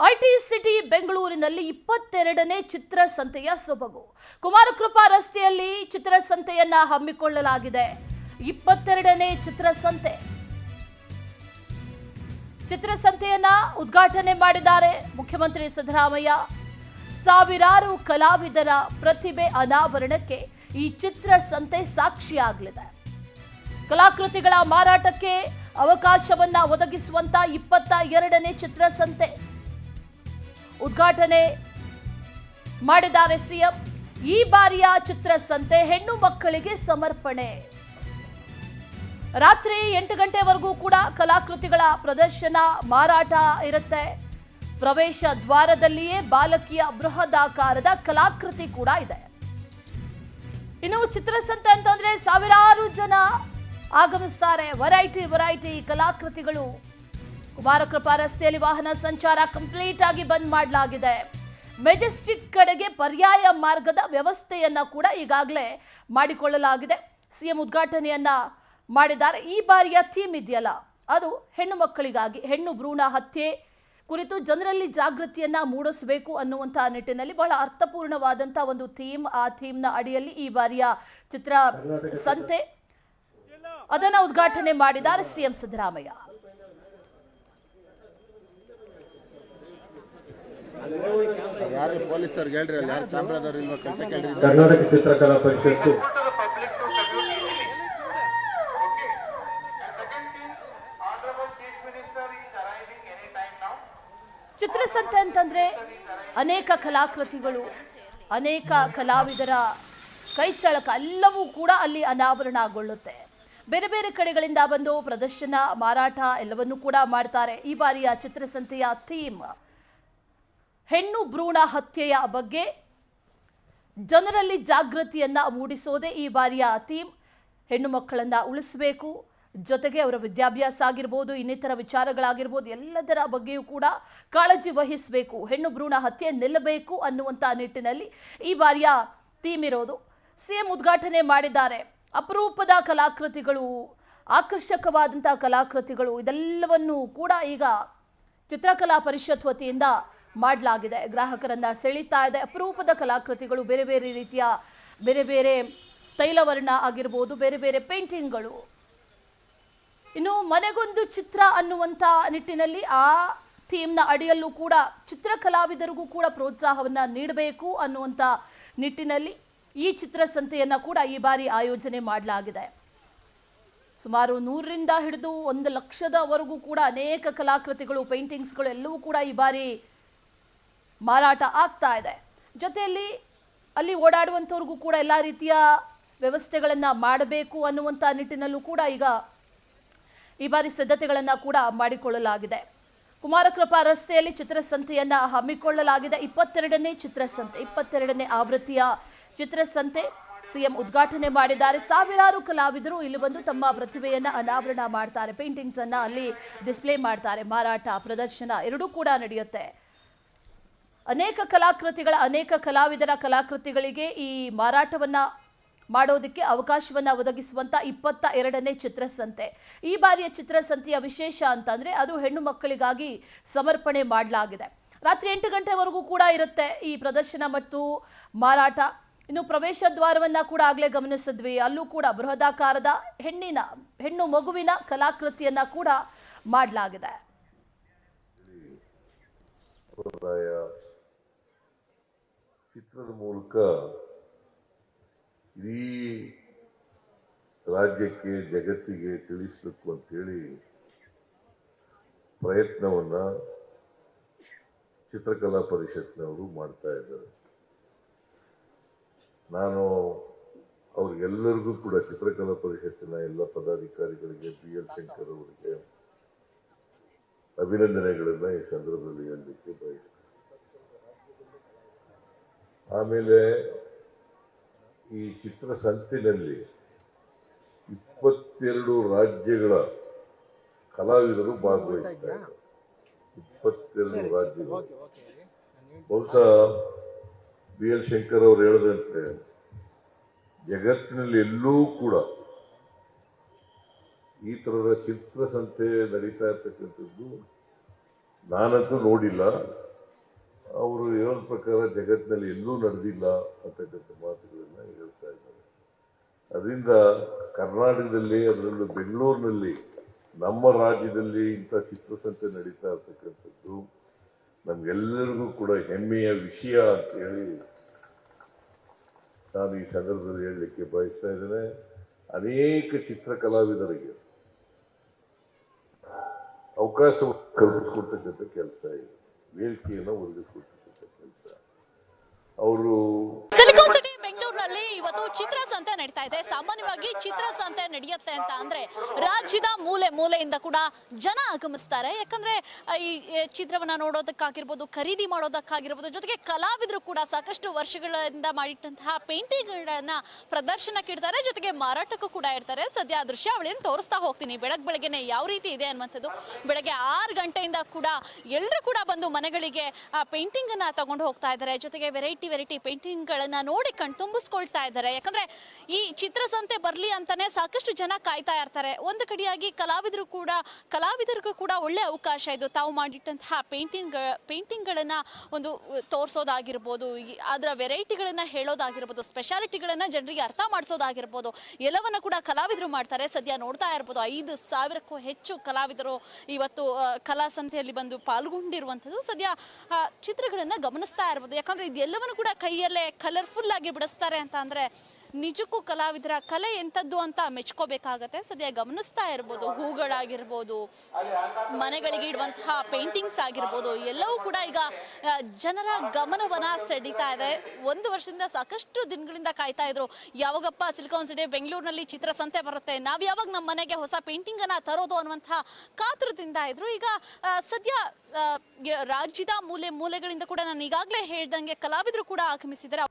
IT city ಬೆಂಗಳೂರಿನಲ್ಲಿ 22ನೇ ಚಿತ್ರಸಂತೆಯ ಸೊಬಗು. ಕುಮಾರಕೃಪಾ ರಸ್ತೆಯಲ್ಲಿ ಚಿತ್ರಸಂತೆಯನ್ನ ಹಮ್ಮಿಕೊಳ್ಳಲಾಗಿದೆ. 22ನೇ ಚಿತ್ರಸಂತೆಯನ್ನ ಉದ್ಘಾಟನೆ ಮಾಡಿದ್ದಾರೆ ಮುಖ್ಯಮಂತ್ರಿ ಸಿದ್ದರಾಮಯ್ಯ. ಸಾವಿರಾರು ಕಲಾವಿದರ ಪ್ರತಿಭೆ ಅನಾವರಣಕ್ಕೆ ಈ ಚಿತ್ರಸಂತೆ ಸಾಕ್ಷಿಯಾಗಲಿದೆ. ಕಲಾಕೃತಿಗಳ ಮಾರಾಟಕ್ಕೆ ಅವಕಾಶವನ್ನ ಒದಗಿಸುವಂತ 22ನೇ ಚಿತ್ರಸಂತೆ ಉದ್ಘಾಟನೆ ಮಾಡಿದ್ದಾರೆ ಸಿಎಂ. ಈ ಬಾರಿಯ ಚಿತ್ರಸಂತೆ ಹೆಣ್ಣು ಮಕ್ಕಳಿಗೆ ಸಮರ್ಪಣೆ. ರಾತ್ರಿ 8 ಗಂಟೆವರೆಗೂ ಕೂಡ ಕಲಾಕೃತಿಗಳ ಪ್ರದರ್ಶನ ಮಾರಾಟ ಇರುತ್ತೆ. ಪ್ರವೇಶ ದ್ವಾರದಲ್ಲಿಯೇ ಬಾಲಕಿಯ ಬೃಹದಾಕಾರದ ಕಲಾಕೃತಿ ಕೂಡ ಇದೆ. ಇನ್ನು ಚಿತ್ರಸಂತೆ ಅಂತಂದ್ರೆ ಸಾವಿರಾರು ಜನ ಆಗಮಿಸ್ತಾರೆ. ವೆರೈಟಿ ಕಲಾಕೃತಿಗಳು. ಕುಮಾರಕೃಪಾ ರಸ್ತೆಯಲ್ಲಿ ವಾಹನ ಸಂಚಾರ ಕಂಪ್ಲೀಟ್ ಆಗಿ ಬಂದ್ ಮಾಡಲಾಗಿದೆ. ಮೆಜೆಸ್ಟಿಕ್ ಕಡೆಗೆ ಪರ್ಯಾಯ ಮಾರ್ಗದ ವ್ಯವಸ್ಥೆಯನ್ನ ಕೂಡ ಈಗಾಗಲೇ ಮಾಡಿಕೊಳ್ಳಲಾಗಿದೆ. ಸಿಎಂ ಉದ್ಘಾಟನೆಯನ್ನ ಮಾಡಿದ್ದಾರೆ. ಈ ಬಾರಿಯ ಥೀಮ್ ಇದೆಯಲ್ಲ, ಅದು ಹೆಣ್ಣು ಮಕ್ಕಳಿಗಾಗಿ ಹೆಣ್ಣು ಭ್ರೂಣ ಹತ್ಯೆ ಕುರಿತು ಜನರಲ್ಲಿ ಜಾಗೃತಿಯನ್ನ ಮೂಡಿಸಬೇಕು ಅನ್ನುವಂತಹ ನಿಟ್ಟಿನಲ್ಲಿ ಬಹಳ ಅರ್ಥಪೂರ್ಣವಾದಂತಹ ಒಂದು ಥೀಮ್. ಆ ಥೀಮ್ನ ಅಡಿಯಲ್ಲಿ ಈ ಬಾರಿಯ ಚಿತ್ರಸಂತೆ ಅದನ್ನ ಉದ್ಘಾಟನೆ ಮಾಡಿದ್ದಾರೆ ಸಿಎಂ ಸಿದ್ದರಾಮಯ್ಯ. ಕರ್ನಾಟಕ ಚಿತ್ರಕಲಾ ಪರಿಷತ್ತು ಚಿತ್ರಸಂತೆ ಅಂತಂದ್ರೆ ಅನೇಕ ಕಲಾಕೃತಿಗಳು, ಅನೇಕ ಕಲಾವಿದರ ಕೈಚಳಕ ಎಲ್ಲವೂ ಕೂಡ ಅಲ್ಲಿ ಅನಾವರಣಗೊಳ್ಳುತ್ತೆ. ಬೇರೆ ಬೇರೆ ಕಡೆಗಳಿಂದ ಬಂದು ಪ್ರದರ್ಶನ ಮಾರಾಟ ಎಲ್ಲವನ್ನೂ ಕೂಡ ಮಾಡ್ತಾರೆ. ಈ ಬಾರಿಯ ಚಿತ್ರಸಂತೆಯ ಥೀಮ್ ಹೆಣ್ಣು ಭ್ರೂಣ ಹತ್ಯೆಯ ಬಗ್ಗೆ ಜನರಲ್ಲಿ ಜಾಗೃತಿಯನ್ನ ಮೂಡಿಸೋದೇ ಈ ಬಾರಿಯ ಥೀಮ್. ಹೆಣ್ಣು ಮಕ್ಕಳನ್ನ ಉಳಿಸಬೇಕು, ಜೊತೆಗೆ ಅವರ ವಿದ್ಯಾಭ್ಯಾಸ ಆಗಿರ್ಬೋದು, ಇನ್ನಿತರ ವಿಚಾರಗಳಾಗಿರ್ಬೋದು, ಎಲ್ಲದರ ಬಗ್ಗೆಯೂ ಕೂಡ ಕಾಳಜಿ ವಹಿಸಬೇಕು, ಹೆಣ್ಣು ಭ್ರೂಣ ಹತ್ಯೆ ನಿಲ್ಲಬೇಕು ಅನ್ನುವಂಥ ನಿಟ್ಟಿನಲ್ಲಿ ಈ ಬಾರಿಯ ಥೀಮ್ ಇರೋದು. ಸಿಎಂ ಉದ್ಘಾಟನೆ ಮಾಡಿದ್ದಾರೆ. ಅಪರೂಪದ ಕಲಾಕೃತಿಗಳು, ಆಕರ್ಷಕವಾದಂತಹ ಕಲಾಕೃತಿಗಳು, ಇದೆಲ್ಲವನ್ನೂ ಕೂಡ ಈಗ ಚಿತ್ರಕಲಾ ಪರಿಷತ್ ವತಿಯಿಂದ ಮಾಡಲಾಗಿದೆ. ಗ್ರಾಹಕರನ್ನ ಸೆಳೀತಾ ಇದೆ. ಅಪರೂಪದ ಕಲಾಕೃತಿಗಳು, ಬೇರೆ ಬೇರೆ ರೀತಿಯ ಬೇರೆ ಬೇರೆ ತೈಲವರ್ಣ ಆಗಿರ್ಬೋದು, ಬೇರೆ ಬೇರೆ ಪೇಂಟಿಂಗ್ಗಳು. ಇನ್ನು ಮನೆಗೊಂದು ಚಿತ್ರ ಅನ್ನುವಂಥ ನಿಟ್ಟಿನಲ್ಲಿ ಆ ಥೀಮ್ನ ಅಡಿಯಲ್ಲೂ ಕೂಡ ಚಿತ್ರಕಲಾವಿದರಿಗೂ ಕೂಡ ಪ್ರೋತ್ಸಾಹವನ್ನು ನೀಡಬೇಕು ಅನ್ನುವಂಥ ನಿಟ್ಟಿನಲ್ಲಿ ಈ ಚಿತ್ರಸಂತೆಯನ್ನು ಕೂಡ ಈ ಬಾರಿ ಆಯೋಜನೆ ಮಾಡಲಾಗಿದೆ. ಸುಮಾರು 100ರಿಂದ ಹಿಡಿದು 1 ಲಕ್ಷದವರೆಗೂ ಕೂಡ ಅನೇಕ ಕಲಾಕೃತಿಗಳು, ಪೇಂಟಿಂಗ್ಸ್ಗಳು ಎಲ್ಲವೂ ಕೂಡ ಈ ಬಾರಿ ಮಾರಾಟ ಆಗ್ತಾ ಇದೆ. ಜೊತೆಯಲ್ಲಿ ಅಲ್ಲಿ ಓಡಾಡುವಂಥವ್ರಿಗೂ ಕೂಡ ಎಲ್ಲ ರೀತಿಯ ವ್ಯವಸ್ಥೆಗಳನ್ನು ಮಾಡಬೇಕು ಅನ್ನುವಂಥ ನಿಟ್ಟಿನಲ್ಲೂ ಕೂಡ ಈಗ ಈ ಬಾರಿ ಸಿದ್ಧತೆಗಳನ್ನು ಕೂಡ ಮಾಡಿಕೊಳ್ಳಲಾಗಿದೆ. ಕುಮಾರಕೃಪಾ ರಸ್ತೆಯಲ್ಲಿ ಚಿತ್ರಸಂತೆಯನ್ನ ಹಮ್ಮಿಕೊಳ್ಳಲಾಗಿದೆ. 22ನೇ ಚಿತ್ರಸಂತೆ, 22ನೇ ಆವೃತ್ತಿಯ ಚಿತ್ರಸಂತೆ ಸಿಎಂ ಉದ್ಘಾಟನೆ ಮಾಡಿದ್ದಾರೆ. ಸಾವಿರಾರು ಕಲಾವಿದರು ಇಲ್ಲಿ ಬಂದು ತಮ್ಮ ಪ್ರತಿಭೆಯನ್ನ ಅನಾವರಣ ಮಾಡ್ತಾರೆ. ಪೇಂಟಿಂಗ್ಸ್ ಅನ್ನ ಅಲ್ಲಿ ಡಿಸ್ಪ್ಲೇ ಮಾಡ್ತಾರೆ. ಮಾರಾಟ, ಪ್ರದರ್ಶನ ಎರಡೂ ಕೂಡ ನಡೆಯುತ್ತೆ. ಅನೇಕ ಕಲಾಕೃತಿಗಳ, ಅನೇಕ ಕಲಾವಿದರ ಕಲಾಕೃತಿಗಳಿಗೆ ಈ ಮಾರಾಟವನ್ನ ಮಾಡೋದಕ್ಕೆ ಅವಕಾಶವನ್ನ ಒದಗಿಸುವಂತ 22ನೇ ಚಿತ್ರಸಂತೆ. ಈ ಬಾರಿಯ ಚಿತ್ರಸಂತೆಯ ವಿಶೇಷ ಅಂತಂದ್ರೆ ಅದು ಹೆಣ್ಣು ಮಕ್ಕಳಿಗಾಗಿ ಸಮರ್ಪಣೆ ಮಾಡಲಾಗಿದೆ. ರಾತ್ರಿ 8 ಗಂಟೆವರೆಗೂ ಕೂಡ ಇರುತ್ತೆ ಈ ಪ್ರದರ್ಶನ ಮತ್ತು ಮಾರಾಟ. ಇನ್ನು ಪ್ರವೇಶ ದ್ವಾರವನ್ನ ಕೂಡ ಆಗಲೇ ಗಮನಿಸಿದ್ವಿ. ಅಲ್ಲೂ ಕೂಡ ಬೃಹದಾಕಾರದ ಹೆಣ್ಣು ಮಗುವಿನ ಕಲಾಕೃತಿಯನ್ನ ಕೂಡ ಮಾಡಲಾಗಿದೆ. ಚಿತ್ರದ ಮೂಲಕ ಇಡೀ ರಾಜ್ಯಕ್ಕೆ, ಜಗತ್ತಿಗೆ ತಿಳಿಸಬೇಕು ಅಂತೇಳಿ ಪ್ರಯತ್ನವನ್ನ ಚಿತ್ರಕಲಾ ಪರಿಷತ್ನವರು ಮಾಡ್ತಾ ಇದ್ದಾರೆ. ನಾನು ಅವ್ರಿಗೆಲ್ಲರಿಗೂ ಕೂಡ ಚಿತ್ರಕಲಾ ಪರಿಷತ್ತಿನ ಎಲ್ಲ ಪದಾಧಿಕಾರಿಗಳಿಗೆ, BL ಶಂಕರ್ ಅವರಿಗೆ ಅಭಿನಂದನೆಗಳನ್ನ ಈ ಸಂದರ್ಭದಲ್ಲಿ ಹೇಳಲಿಕ್ಕೆ ಬಯಸ್ತೇನೆ. ಆಮೇಲೆ ಈ ಚಿತ್ರಸಂತೆಯಲ್ಲಿ 22 ರಾಜ್ಯಗಳ ಕಲಾವಿದರು ಭಾಗವಹಿಸ್ತಾರೆ. 22 ರಾಜ್ಯಗಳು. ಬಹುಶಃ BL ಶಂಕರ್ ಅವರು ಹೇಳದಂತೆ ಜಗತ್ತಿನಲ್ಲಿ ಎಲ್ಲೂ ಕೂಡ ಈ ತರದ ಚಿತ್ರಸಂತೆ ನಡೀತಾ ಇರ್ತಕ್ಕಂಥದ್ದು ನಾನಂತೂ ನೋಡಿಲ್ಲ. ಅವರು ಹೇಳೋ ಪ್ರಕಾರ ಜಗತ್ತಿನಲ್ಲಿ ಎಲ್ಲೂ ನಡೆದಿಲ್ಲ ಅಂತಕ್ಕಂಥ ಮಾತುಗಳನ್ನ ಹೇಳ್ತಾ ಇದ್ದಾರೆ. ಅದರಿಂದ ಕರ್ನಾಟಕದಲ್ಲಿ, ಅದರಲ್ಲೂ ಬೆಂಗಳೂರಿನಲ್ಲಿ, ನಮ್ಮ ರಾಜ್ಯದಲ್ಲಿ ಇಂಥ ಚಿತ್ರಸಂತೆ ನಡೀತಾ ಇರ್ತಕ್ಕಂಥದ್ದು ನಮ್ಗೆಲ್ಲರಿಗೂ ಕೂಡ ಹೆಮ್ಮೆಯ ವಿಷಯ ಅಂತ ಹೇಳಿ ನಾನು ಈ ಸಂದರ್ಭದಲ್ಲಿ ಹೇಳಲಿಕ್ಕೆ ಬಯಸ್ತಾ ಇದ್ದೇನೆ. ಅನೇಕ ಚಿತ್ರಕಲಾವಿದರಿಗೆ ಅವಕಾಶ ಕಲ್ಪಿಸ್ಕೊಡ್ತಕ್ಕಂಥ ಕೆಲಸ ಇದೆ, ವೇದಿಕೆಯನ್ನು ಒದಗಿಸ್ಕೊಡ್ತಕ್ಕಂಥ ಕೆಲಸ. ಅವರು ಸಿಲಿಕಾನ್ ಸಿಟಿ ಬೆಂಗಳೂರಿನಲ್ಲಿ ಇವತ್ತು ಚಿತ್ರಸಂತೆ ನಡೀತಾ ಇದೆ. ಸಾಮಾನ್ಯವಾಗಿ ಚಿತ್ರಸಂತೆ ನಡೆಯುತ್ತೆ ಅಂತ ಅಂದ್ರೆ ರಾಜ್ಯದ ಮೂಲೆ ಮೂಲೆಯಿಂದ ಕೂಡ ಜನ ಆಗಮಿಸ್ತಾರೆ. ಯಾಕಂದ್ರೆ ಈ ಚಿತ್ರವನ್ನ ನೋಡೋದಕ್ಕಾಗಿರ್ಬೋದು, ಖರೀದಿ ಮಾಡೋದಕ್ಕಾಗಿರ್ಬೋದು, ಜೊತೆಗೆ ಕಲಾವಿದರು ಕೂಡ ಸಾಕಷ್ಟು ವರ್ಷಗಳಿಂದ ಮಾಡಿಟ್ಟಂತಹ ಪೇಂಟಿಂಗ್ಗಳನ್ನ ಪ್ರದರ್ಶನಕ್ಕೆ ಇಡ್ತಾರೆ, ಜೊತೆಗೆ ಮಾರಾಟಕ್ಕೂ ಕೂಡ ಇಡ್ತಾರೆ. ಸದ್ಯ ದೃಶ್ಯಾವಳಿಯನ್ನು ತೋರಿಸ್ತಾ ಹೋಗ್ತೀನಿ. ಬೆಳಗ್ಗೆನೆ ಯಾವ ರೀತಿ ಇದೆ ಅನ್ನುವಂಥದ್ದು. ಬೆಳಗ್ಗೆ 6 ಗಂಟೆಯಿಂದ ಕೂಡ ಎಲ್ಲರೂ ಕೂಡ ಬಂದು ಮನೆಗಳಿಗೆ ಪೇಂಟಿಂಗ್ ಅನ್ನ ತಗೊಂಡು ಹೋಗ್ತಾ ಇದ್ದಾರೆ. ಜೊತೆಗೆ ವೆರೈಟಿ ಪೇಂಟಿಂಗ್ ಗಳನ್ನ ನೋಡಿ ಕಣ್ತುಂಬಿಸ್ಕೊಳ್ತಾ ಇದ್ದಾರೆ. ಯಾಕಂದ್ರೆ ಈ ಚಿತ್ರಸಂತೆ ಬರ್ಲಿ ಅಂತಾನೆ ಸಾಕಷ್ಟು ಜನ ಕಾಯ್ತಾ ಇರ್ತಾರೆ. ಒಂದು ಕಡೆಯಾಗಿ ಕಲಾವಿದರಿಗೂ ಕೂಡ ಒಳ್ಳೆ ಅವಕಾಶ ಇದು. ತಾವು ಮಾಡಿಟ್ಟಂತಹ ಪೇಂಟಿಂಗ್ ಗಳನ್ನ ಒಂದು ತೋರಿಸೋದಾಗಿರ್ಬೋದು, ಅದರ ವೆರೈಟಿಗಳನ್ನ ಹೇಳೋದಾಗಿರ್ಬೋದು, ಸ್ಪೆಷಾಲಿಟಿಗಳನ್ನ ಜನರಿಗೆ ಅರ್ಥ ಮಾಡಿಸೋದಾಗಿರ್ಬೋದು, ಎಲ್ಲವನ್ನ ಕೂಡ ಕಲಾವಿದರು ಮಾಡ್ತಾರೆ. ಸದ್ಯ ನೋಡ್ತಾ ಇರ್ಬೋದು 5,000ಕ್ಕೂ ಹೆಚ್ಚು ಕಲಾವಿದರು ಇವತ್ತು ಕಲಾ ಸಂತೆಯಲ್ಲಿ ಬಂದು ಪಾಲ್ಗೊಂಡಿರುವಂಥದ್ದು. ಸದ್ಯ ಚಿತ್ರಗಳನ್ನ ಗಮನಿಸ್ತಾ ಇರ್ಬೋದು. ಯಾಕಂದ್ರೆ ಇದೆಲ್ಲವನ್ನು ಕೂಡ ಕೈಯಲ್ಲೇ ಕಲರ್ಫುಲ್ ಆಗಿ ಬಿಡಿಸ್ತಾರೆ ಅಂತ ಅಂದ್ರೆ ನಿಜಕ್ಕೂ ಕಲಾವಿದರ ಕಲೆ ಎಂಥದ್ದು ಅಂತ ಮೆಚ್ಕೋಬೇಕಾಗತ್ತೆ. ಸದ್ಯ ಗಮನಿಸ್ತಾ ಇರ್ಬೋದು, ಹೂಗಳಾಗಿರ್ಬೋದು, ಮನೆಗಳಿಗೆ ಇಡುವಂತಹ ಪೇಂಟಿಂಗ್ಸ್ ಆಗಿರ್ಬೋದು, ಎಲ್ಲವೂ ಕೂಡ ಈಗ ಜನರ ಗಮನವನ್ನ ಸೆಳೀತಾ ಇದೆ. 1 ವರ್ಷದಿಂದ ಸಾಕಷ್ಟು ದಿನಗಳಿಂದ ಕಾಯ್ತಾ ಇದ್ರು, ಯಾವಾಗಪ್ಪ ಸಿಲಿಕಾನ್ ಸಿಟಿ ಬೆಂಗಳೂರಿನಲ್ಲಿ ಚಿತ್ರಸಂತೆ ಬರುತ್ತೆ, ನಾವ್ ಯಾವಾಗ ನಮ್ಮ ಮನೆಗೆ ಹೊಸ ಪೇಂಟಿಂಗ್ ಅನ್ನ ತರೋದು ಅನ್ನುವಂತಹ ಕಾತುರದಿಂದ ಇದ್ರು. ಈಗ ಸದ್ಯ ರಾಜ್ಯದ ಮೂಲೆಗಳಿಂದ ಕೂಡ ನಾನು ಈಗಾಗಲೇ ಹೇಳ್ದಂಗೆ ಕಲಾವಿದರು ಕೂಡ ಆಗಮಿಸಿದ್ದಾರೆ.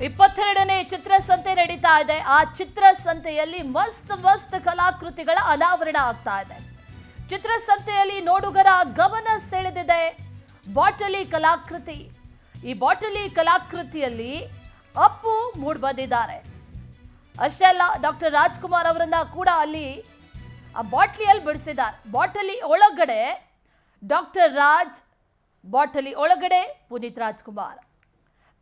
22ನೇ ಚಿತ್ರಸಂತೆ ನಡೀತಾ ಇದೆ. ಆ ಚಿತ್ರಸಂತೆಯಲ್ಲಿ ಮಸ್ತ್ ಕಲಾಕೃತಿಗಳ ಅನಾವರಣ ಆಗ್ತಾ ಇದೆ. ಚಿತ್ರಸಂತೆಯಲ್ಲಿ ನೋಡುಗರ ಗಮನ ಸೆಳೆದಿದೆ ಬಾಟಲಿ ಕಲಾಕೃತಿ. ಈ ಬಾಟಲಿ ಕಲಾಕೃತಿಯಲ್ಲಿ ಅಪ್ಪು ಮೂಡ್ ಬಂದಿದ್ದಾರೆ. ಅಷ್ಟೇ ಅಲ್ಲ, ಡಾಕ್ಟರ್ ರಾಜ್ಕುಮಾರ್ ಅವರನ್ನ ಕೂಡ ಅಲ್ಲಿ ಆ ಬಾಟ್ಲಿಯಲ್ಲಿ ಬಿಡಿಸಿದ್ದಾರೆ. ಬಾಟಲಿ ಒಳಗಡೆ ಡಾಕ್ಟರ್ ರಾಜ್, ಬಾಟಲಿ ಒಳಗಡೆ ಪುನೀತ್ ರಾಜ್ಕುಮಾರ್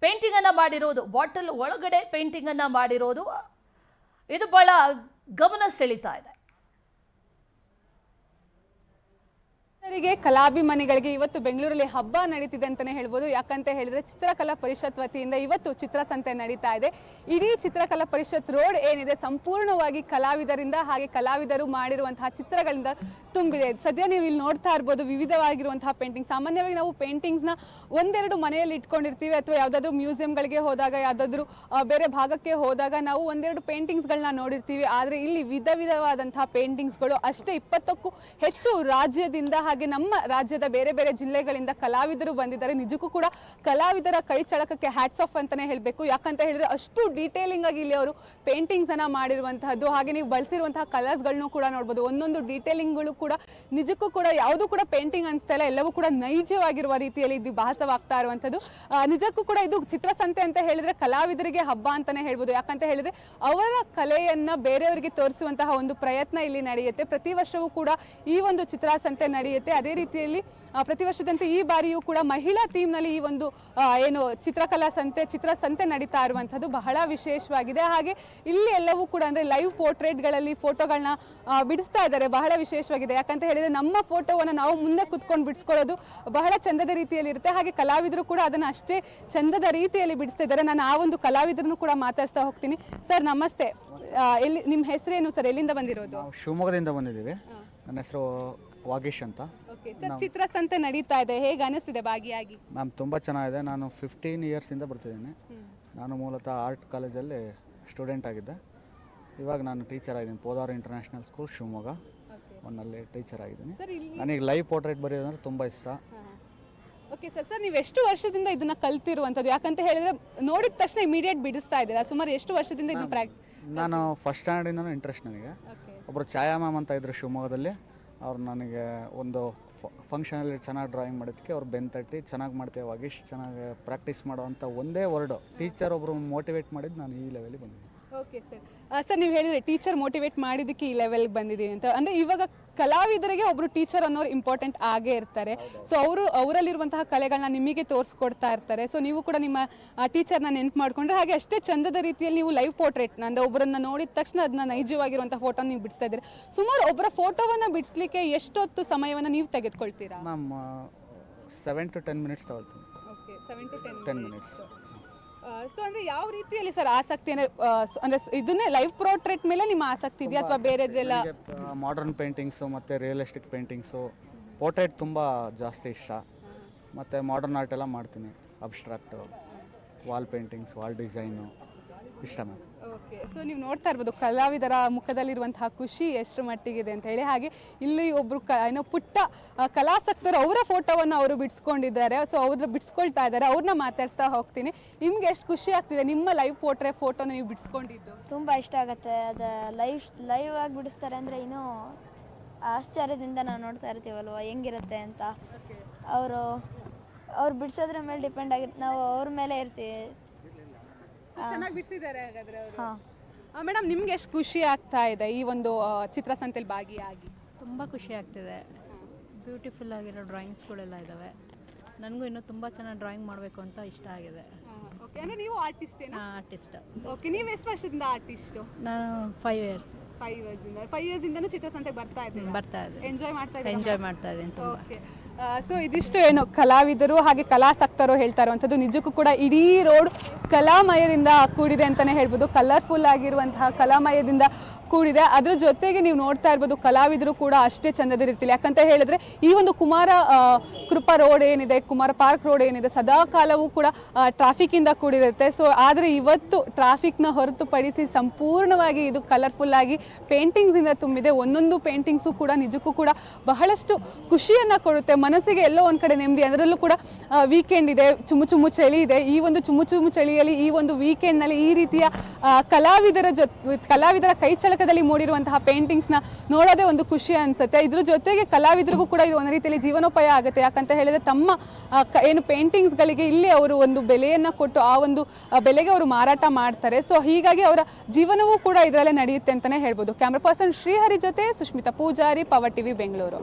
ಪೇಂಟಿಂಗ್ ಅನ್ನ ಮಾಡಿರೋದು, ಬಾಟಲ್ ಒಳಗಡೆ ಪೇಂಟಿಂಗ್ ಅನ್ನ ಮಾಡಿರೋದು ಇದು ಬಹಳ ಗಮನ ಸೆಳೀತಾ ಇದೆ. ಕಲಾಭಿಮಾನಿಗಳಿಗೆ ಇವತ್ತು ಬೆಂಗಳೂರಲ್ಲಿ ಹಬ್ಬ ನಡೀತಿದೆ ಅಂತಾನೆ ಹೇಳ್ಬೋದು. ಯಾಕಂತ ಹೇಳಿದ್ರೆ ಚಿತ್ರಕಲಾ ಪರಿಷತ್ ವತಿಯಿಂದ ಇವತ್ತು ಚಿತ್ರಸಂತೆ ನಡೀತಾ ಇದೆ. ಇಡೀ ಚಿತ್ರಕಲಾ ಪರಿಷತ್ ರೋಡ್ ಏನಿದೆ ಸಂಪೂರ್ಣವಾಗಿ ಕಲಾವಿದರಿಂದ ಹಾಗೆ ಕಲಾವಿದರು ಮಾಡಿರುವಂತಹ ಚಿತ್ರಗಳಿಂದ ತುಂಬಿದೆ. ಸದ್ಯ ನೀವು ಇಲ್ಲಿ ನೋಡ್ತಾ ಇರ್ಬೋದು ವಿವಿಧವಾಗಿರುವಂತಹ ಪೇಂಟಿಂಗ್. ಸಾಮಾನ್ಯವಾಗಿ ನಾವು ಪೇಂಟಿಂಗ್ಸ್ನ ಒಂದೆರಡು ಮನೆಯಲ್ಲಿ ಇಟ್ಕೊಂಡಿರ್ತೀವಿ, ಅಥವಾ ಯಾವುದಾದ್ರೂ ಮ್ಯೂಸಿಯಂಗಳಿಗೆ ಹೋದಾಗ, ಯಾವುದಾದ್ರೂ ಬೇರೆ ಭಾಗಕ್ಕೆ ಹೋದಾಗ ನಾವು ಒಂದೆರಡು ಪೇಂಟಿಂಗ್ಸ್ಗಳನ್ನ ನೋಡಿರ್ತೀವಿ. ಆದರೆ ಇಲ್ಲಿ ವಿಧವಾದಂತಹ ಪೇಂಟಿಂಗ್ಸ್ಗಳು ಅಷ್ಟೇ 20ಕ್ಕೂ ಹೆಚ್ಚು ರಾಜ್ಯದಿಂದ ಹಾಗೆ ನಮ್ಮ ರಾಜ್ಯದ ಬೇರೆ ಬೇರೆ ಜಿಲ್ಲೆಗಳಿಂದ ಕಲಾವಿದರು ಬಂದಿದ್ದಾರೆ. ನಿಜಕ್ಕೂ ಕೂಡ ಕಲಾವಿದರ ಕೈ ಚಳಕಕ್ಕೆ ಹ್ಯಾಟ್ಸ್ ಆಫ್ ಅಂತಾನೆ ಹೇಳಬೇಕು. ಯಾಕಂತ ಹೇಳಿದ್ರೆ ಅಷ್ಟು ಡೀಟೇಲಿಂಗ್ ಆಗಿ ಇಲ್ಲಿ ಅವರು ಪೇಂಟಿಂಗ್ಸ್ ಅನ್ನ ಮಾಡಿರುವಂತಹದ್ದು. ಹಾಗೆ ನೀವು ಬಳಸಿರುವಂತಹ ಕಲರ್ಸ್ಗಳನ್ನು ಕೂಡ ನೋಡ್ಬೋದು. ಒಂದೊಂದು ಡೀಟೇಲಿಂಗ್ಗಳು ಕೂಡ ನಿಜಕ್ಕೂ ಕೂಡ ಯಾವುದು ಕೂಡ ಪೇಂಟಿಂಗ್ ಅನ್ಸ್ತಾ ಇಲ್ಲ, ಎಲ್ಲವೂ ಕೂಡ ನೈಜವಾಗಿರುವ ರೀತಿಯಲ್ಲಿ ಇದು ಭಾಸವಾಗ್ತಾ ಇರುವಂತದ್ದು. ನಿಜಕ್ಕೂ ಕೂಡ ಇದು ಚಿತ್ರಸಂತೆ ಅಂತ ಹೇಳಿದ್ರೆ ಕಲಾವಿದರಿಗೆ ಹಬ್ಬ ಅಂತಾನೆ ಹೇಳ್ಬೋದು. ಯಾಕಂತ ಹೇಳಿದ್ರೆ ಅವರ ಕಲೆಯನ್ನ ಬೇರೆಯವರಿಗೆ ತೋರಿಸುವಂತಹ ಒಂದು ಪ್ರಯತ್ನ ಇಲ್ಲಿ ನಡೆಯುತ್ತೆ. ಪ್ರತಿ ವರ್ಷವೂ ಕೂಡ ಈ ಒಂದು ಚಿತ್ರಸಂತೆ ನಡೆಯುತ್ತೆ. ಅದೇ ರೀತಿಯಲ್ಲಿ ಪ್ರತಿ ವರ್ಷದಂತೆ ಈ ಬಾರಿಯೂ ಕೂಡ ಮಹಿಳಾ ಥೀಮ್ ನಲ್ಲಿ ಈ ಒಂದು ಏನು ಚಿತ್ರಸಂತೆ ನಡೀತಾ ಇರುವಂತದ್ದು ಬಹಳ ವಿಶೇಷವಾಗಿದೆ. ಹಾಗೆ ಇಲ್ಲಿ ಎಲ್ಲವೂ ಕೂಡ ಅಂದ್ರೆ ಲೈವ್ ಪೋರ್ಟ್ರೇಟ್ಗಳಲ್ಲಿ ಫೋಟೋಗಳನ್ನ ಬಿಡಿಸ್ತಾ ಇದ್ದಾರೆ. ಬಹಳ ವಿಶೇಷವಾಗಿದೆ. ಯಾಕಂತ ಹೇಳಿದ್ರೆ ನಮ್ಮ ಫೋಟೋವನ್ನ ನಾವು ಮುಂದೆ ಕುತ್ಕೊಂಡು ಬಿಡಿಸ್ಕೊಳ್ಳೋದು ಬಹಳ ಚಂದದ ರೀತಿಯಲ್ಲಿ ಇರುತ್ತೆ. ಹಾಗೆ ಕಲಾವಿದರು ಕೂಡ ಅದನ್ನ ಅಷ್ಟೇ ಚಂದದ ರೀತಿಯಲ್ಲಿ ಬಿಡಿಸ್ತಾ ಇದ್ದಾರೆ. ನಾನು ಆ ಒಂದು ಕಲಾವಿದರನ್ನು ಕೂಡ ಮಾತಾಡ್ತಾ ಹೋಗ್ತೀನಿ. ಸರ್ ನಮಸ್ತೆ, ಎಲ್ಲಿ ನಿಮ್ಮ ಹೆಸರೇನು ಸರ್, ಎಲ್ಲಿಂದ ಬಂದಿರೋದು? ನಾವು ಶಿವಮೊಗ್ಗದಿಂದ ಬಂದಿದ್ದೀವಿ. ನನ್ನ ಹೆಸರು ವಾಗೀಶ್ ಅಂತ. ಚಿತ್ರಸಂತೆ ನಡೀತಾ ಇದೆ, ಹೇಗೆ ಅನಿಸ್ತಿದೆ ಭಾಗಿಯಾಗಿ? ಮ್ಯಾಮ್ ತುಂಬ ಚೆನ್ನಾಗಿದೆ. ನಾನು 15 ಇಯರ್ಸಿಂದ ಬರ್ತಿದ್ದೀನಿ. ನಾನು ಮೂಲತಃ ಆರ್ಟ್ ಕಾಲೇಜಲ್ಲಿ ಸ್ಟೂಡೆಂಟ್ ಆಗಿದ್ದೆ. ಇವಾಗ ನಾನು ಟೀಚರ್ ಆಗಿದ್ದೀನಿ. ಪೋದಾರ್ ಇಂಟರ್ನ್ಯಾಷನಲ್ ಸ್ಕೂಲ್ ಶಿವಮೊಗ್ಗ ಒನ್ನಲ್ಲಿ ಟೀಚರ್ ಆಗಿದ್ದೀನಿ. ನನಗೆ ಲೈವ್ ಪೋರ್ಟ್ರೇಟ್ ಬರೆಯೋದಂದ್ರೆ ತುಂಬ ಇಷ್ಟ. ಓಕೆ ಸರ್, ನೀವು ಎಷ್ಟು ವರ್ಷದಿಂದ ಇದನ್ನ ಕಲ್ತಿರುವಂಥದ್ದು? ಯಾಕಂತ ಹೇಳಿದ್ರೆ ನೋಡಿದ ತಕ್ಷಣ ಇಮಿಡಿಯೇಟ್ ಬಿಡಿಸ್ತಾ ಇದ್ದೀರಾ. ಸುಮಾರು ಎಷ್ಟು ವರ್ಷದಿಂದ ಇದನ್ನ ನಾನು ಫಸ್ಟ್ ಸ್ಟ್ಯಾಂಡರ್ಡಿಂದನೂ ಇಂಟ್ರೆಸ್ಟ್ ನನಗೆ. ಒಬ್ಬರು ಛಾಯಾ ಮ್ಯಾಮ್ ಅಂತ ಇದ್ದರು ಶಿವಮೊಗ್ಗದಲ್ಲಿ. ಅವ್ರು ನನಗೆ ಒಂದು ಫಂಕ್ಷನಲ್ಲಿ ಚೆನ್ನಾಗಿ ಡ್ರಾಯಿಂಗ್ ಮಾಡೋದಕ್ಕೆ ಅವ್ರು ಬೆನ್ನು ತಟ್ಟಿ ಚೆನ್ನಾಗಿ ಮಾಡ್ತೇವೆ ವಾಗೀಶ್, ಚೆನ್ನಾಗಿ ಪ್ರಾಕ್ಟೀಸ್ ಮಾಡೋವಂಥ ಒಂದೇ ವರ್ಡು ಟೀಚರ್ ಒಬ್ಬರು ಮೋಟಿವೇಟ್ ಮಾಡಿದ್ದು ನಾನು ಈ ಲೆವೆಲಿಗೆ ಬಂದಿದ್ದೀನಿ. Okay sir. ಸರ್ ನೀವು ಹೇಳಿದ್ರೆ ಟೀಚರ್ ಮೋಟಿವೇಟ್ ಮಾಡಿದ್ದಕ್ಕೆ ಈ ಲೆವೆಲ್ಗೆ ಬಂದಿದ್ದೀನಿ ಅಂತ. ಅಂದರೆ ಇವಾಗ ಕಲಾವಿದರಿಗೆ ಒಬ್ಬರು ಟೀಚರ್ ಅನ್ನೋರು ಇಂಪಾರ್ಟೆಂಟ್ ಆಗೇ ಇರ್ತಾರೆ. ಸೊ ಅವರಲ್ಲಿರುವಂತಹ ಕಲೆಗಳನ್ನ ನಿಮಗೆ ತೋರಿಸ್ಕೊಡ್ತಾ ಇರ್ತಾರೆ. ಸೊ ನೀವು ಕೂಡ ನಿಮ್ಮ ಟೀಚರ್ನ ನೆನಪು ಮಾಡ್ಕೊಂಡ್ರೆ ಹಾಗೆ ಅಷ್ಟೇ ಚಂದದ ರೀತಿಯಲ್ಲಿ ನೀವು ಲೈವ್ ಪೋರ್ಟ್ರೇಟ್ನ ಅಂದರೆ ಒಬ್ಬರನ್ನ ನೋಡಿದ ತಕ್ಷಣ ಅದನ್ನ ನೈಜವಾಗಿರುವಂಥ ಫೋಟೋನ ನೀವು ಬಿಡಿಸ್ತಾ ಇದ್ದೀರಿ. ಸುಮಾರು ಒಬ್ಬರ ಫೋಟೋವನ್ನು ಬಿಡಿಸ್ಲಿಕ್ಕೆ ಎಷ್ಟೊತ್ತು ಸಮಯವನ್ನು ನೀವು ತೆಗೆದುಕೊಳ್ತೀರಾ? ಮ್ಯಾಮ್ 7 to 10 minutes ತಗೊಳ್ತೀನಿ. Okay, 7 to 10 minutes. ಸೊ ಅಂದ್ರೆ ಯಾವ ರೀತಿಯಲ್ಲಿ ಸರ್ ಆಸಕ್ತಿ ಅಂದ್ರೆ ಇದನ್ನೇ ಲೈವ್ ಪೋರ್ಟ್ರೇಟ್ ಮೇಲೆ ನಿಮ್ಮ ಆಸಕ್ತಿ ಇದೆಯಾ ಅಥವಾ ಬೇರೆದೆಲ್ಲ? ಮಾಡರ್ನ್ ಪೇಂಟಿಂಗ್ಸು ಮತ್ತು ರಿಯಲಿಸ್ಟಿಕ್ ಪೇಂಟಿಂಗ್ಸು, ಪೋರ್ಟ್ರೇಟ್ ತುಂಬ ಜಾಸ್ತಿ ಇಷ್ಟ. ಮತ್ತು ಮಾಡರ್ನ್ ಆರ್ಟ್ ಎಲ್ಲ ಮಾಡ್ತೀನಿ, ಅಬ್ಸ್ಟ್ರಾಕ್ಟು, ವಾಲ್ ಪೇಂಟಿಂಗ್ಸ್, ವಾಲ್ ಡಿಸೈನು ಇಷ್ಟ ಮ್ಯಾಮ್. ಓಕೆ, ಸೊ ನೀವು ನೋಡ್ತಾ ಇರ್ಬೋದು ಕಲಾವಿದರ ಮುಖದಲ್ಲಿರುವಂತಹ ಖುಷಿ ಎಷ್ಟು ಮಟ್ಟಿಗಿದೆ ಅಂತ ಹೇಳಿ. ಹಾಗೆ ಇಲ್ಲಿ ಒಬ್ರು ಏನೋ ಪುಟ್ಟ ಕಲಾಸಕ್ತರು ಅವರ ಫೋಟೋವನ್ನು ಅವರು ಬಿಡಿಸ್ಕೊಂಡಿದ್ದಾರೆ. ಸೊ ಅವ್ರನ್ನ ಬಿಡಿಸ್ಕೊಳ್ತಾ ಇದ್ದಾರೆ, ಅವ್ರನ್ನ ಮಾತಾಡ್ಸ್ತಾ ಹೋಗ್ತೀನಿ. ನಿಮ್ಗೆ ಎಷ್ಟು ಖುಷಿ ಆಗ್ತಿದೆ ನಿಮ್ಮ ಲೈವ್ ಫೋಟೋನ ನೀವು ಬಿಡಿಸ್ಕೊಂಡಿದ್ದು? ತುಂಬ ಇಷ್ಟ ಆಗುತ್ತೆ. ಅದು ಲೈವ್ ಆಗಿ ಬಿಡಿಸ್ತಾರೆ ಅಂದರೆ ಇನ್ನೂ ಆಶ್ಚರ್ಯದಿಂದ ನಾವು ನೋಡ್ತಾ ಇರ್ತೀವಲ್ವ ಹೆಂಗಿರುತ್ತೆ ಅಂತ. ಅವ್ರು ಬಿಡಿಸೋದ್ರ ಮೇಲೆ ಡಿಪೆಂಡ್ ಆಗಿರುತ್ತೆ, ನಾವು ಅವ್ರ ಮೇಲೆ ಇರ್ತೀವಿ. ಚೆನ್ನಾಗಿ ಬಿಡಿಸಿದ್ದಾರೆ ಹಾಗಾದ್ರೆ ಅವರು. ಹಾಂ, ಮೇಡಮ್ ನಿಮ್ಗೆ ಎಷ್ಟು ಖುಷಿ ಆಗ್ತಾ ಇದೆ ಈ ಒಂದು ಚಿತ್ರಸಂತೆಯಲ್ಲಿ ಭಾಗಿಯಾಗಿ? ತುಂಬ ಖುಷಿ ಆಗ್ತಿದೆ. ಬ್ಯೂಟಿಫುಲ್ ಆಗಿರೋ ಡ್ರಾಯಿಂಗ್ಸ್ಗಳೆಲ್ಲ ಇದ್ದಾವೆ. ನನಗೂ ಇನ್ನೂ ತುಂಬ ಚೆನ್ನಾಗಿ ಡ್ರಾಯಿಂಗ್ ಮಾಡಬೇಕು ಅಂತ ಇಷ್ಟ ಆಗಿದೆ. ಓಕೆ, ಅಂದರೆ ನೀವು ಆರ್ಟಿಸ್ಟೇನಾ? ಆರ್ಟಿಸ್ಟ್. ಓಕೆ, ನೀವು ಎಷ್ಟು ವರ್ಷದಿಂದ ಆರ್ಟಿಸ್ಟು? ನಾನು 5 years 5 ಇಯರ್ಸಿಂದನೂ ಚಿತ್ರಸಂತೆಗೆ ಬರ್ತಾ ಇದ್ದೀನಿ. ಬರ್ತಾ ಇದ್ದೀನಿ, ಎಂಜಾಯ್ ಮಾಡ್ತಾ ಎಂಜಾಯ್ ಮಾಡ್ತಾ ಇದ್ದೀನಿ ತುಂಬ. ಓಕೆ, ಸೊ ಇದಿಷ್ಟು ಏನು ಕಲಾವಿದರು ಹಾಗೆ ಕಲಾಸಕ್ತರು ಹೇಳ್ತಾ ಇರುವಂಥದ್ದು. ನಿಜಕ್ಕೂ ಕೂಡ ಇಡೀ ರೋಡ್ ಕಲಾಮಯದಿಂದ ಕೂಡಿದೆ ಅಂತಲೇ ಹೇಳ್ಬೋದು. ಕಲರ್ಫುಲ್ ಆಗಿರುವಂತಹ ಕಲಾಮಯದಿಂದ ಕೂಡಿದೆ. ಅದ್ರ ಜೊತೆಗೆ ನೀವು ನೋಡ್ತಾ ಇರ್ಬೋದು ಕಲಾವಿದರು ಕೂಡ ಅಷ್ಟೇ ಚಂದದ ರೀತಿಯಲ್ಲಿ. ಯಾಕಂತ ಹೇಳಿದ್ರೆ ಈ ಒಂದು ಕುಮಾರ ಕೃಪಾ ರೋಡ್ ಏನಿದೆ, ಕುಮಾರ ಪಾರ್ಕ್ ರೋಡ್ ಏನಿದೆ, ಸದಾ ಕಾಲವೂ ಕೂಡ ಟ್ರಾಫಿಕ್ಕಿಂದ ಕೂಡಿರುತ್ತೆ. ಸೊ ಆದರೆ ಇವತ್ತು ಟ್ರಾಫಿಕ್ನ ಹೊರತುಪಡಿಸಿ ಸಂಪೂರ್ಣವಾಗಿ ಇದು ಕಲರ್ಫುಲ್ ಆಗಿ ಪೇಂಟಿಂಗ್ಸಿಂದ ತುಂಬಿದೆ. ಒಂದೊಂದು ಪೇಂಟಿಂಗ್ಸು ಕೂಡ ನಿಜಕ್ಕೂ ಕೂಡ ಬಹಳಷ್ಟು ಖುಷಿಯನ್ನು ಕೊಡುತ್ತೆ ಮನಸ್ಸಿಗೆ. ಎಲ್ಲೋ ಒಂದು ಕಡೆ ನೆಮ್ಮದಿ. ಅದರಲ್ಲೂ ಕೂಡ ವೀಕೆಂಡ್ ಇದೆ, ಚುಮ್ಮು ಚಳಿ ಇದೆ. ಈ ಒಂದು ಚುಮ್ಮು ಚಳಿಯಲ್ಲಿ ಈ ಒಂದು ವೀಕೆಂಡ್ನಲ್ಲಿ ಈ ರೀತಿಯ ಕಲಾವಿದರ ಕೈಚಳಕದಲ್ಲಿ ಮೂಡಿರುವಂತಹ ಪೇಂಟಿಂಗ್ಸ್ನ ನೋಡೋದೇ ಒಂದು ಖುಷಿ ಅನ್ಸುತ್ತೆ. ಇದ್ರ ಜೊತೆಗೆ ಕಲಾವಿದರಿಗೂ ಕೂಡ ಇದು ಒಂದು ರೀತಿಯಲ್ಲಿ ಜೀವನೋಪಾಯ ಆಗುತ್ತೆ. ಯಾಕಂತ ಹೇಳಿದ್ರೆ ತಮ್ಮ ಏನು ಪೇಂಟಿಂಗ್ಸ್ಗಳಿಗೆ ಇಲ್ಲಿ ಅವರು ಒಂದು ಬೆಲೆಯನ್ನು ಕೊಟ್ಟು ಆ ಒಂದು ಬೆಲೆಗೆ ಅವರು ಮಾರಾಟ ಮಾಡ್ತಾರೆ. ಸೊ ಹೀಗಾಗಿ ಅವರ ಜೀವನವೂ ಕೂಡ ಇದರಲ್ಲೇ ನಡೆಯುತ್ತೆ ಅಂತಲೇ ಹೇಳ್ಬೋದು. ಕ್ಯಾಮ್ರಾ ಪರ್ಸನ್ ಶ್ರೀಹರಿ ಜೊತೆ ಸುಷ್ಮಿತಾ ಪೂಜಾರಿ, ಪವರ್ ಟಿವಿ ಬೆಂಗಳೂರು.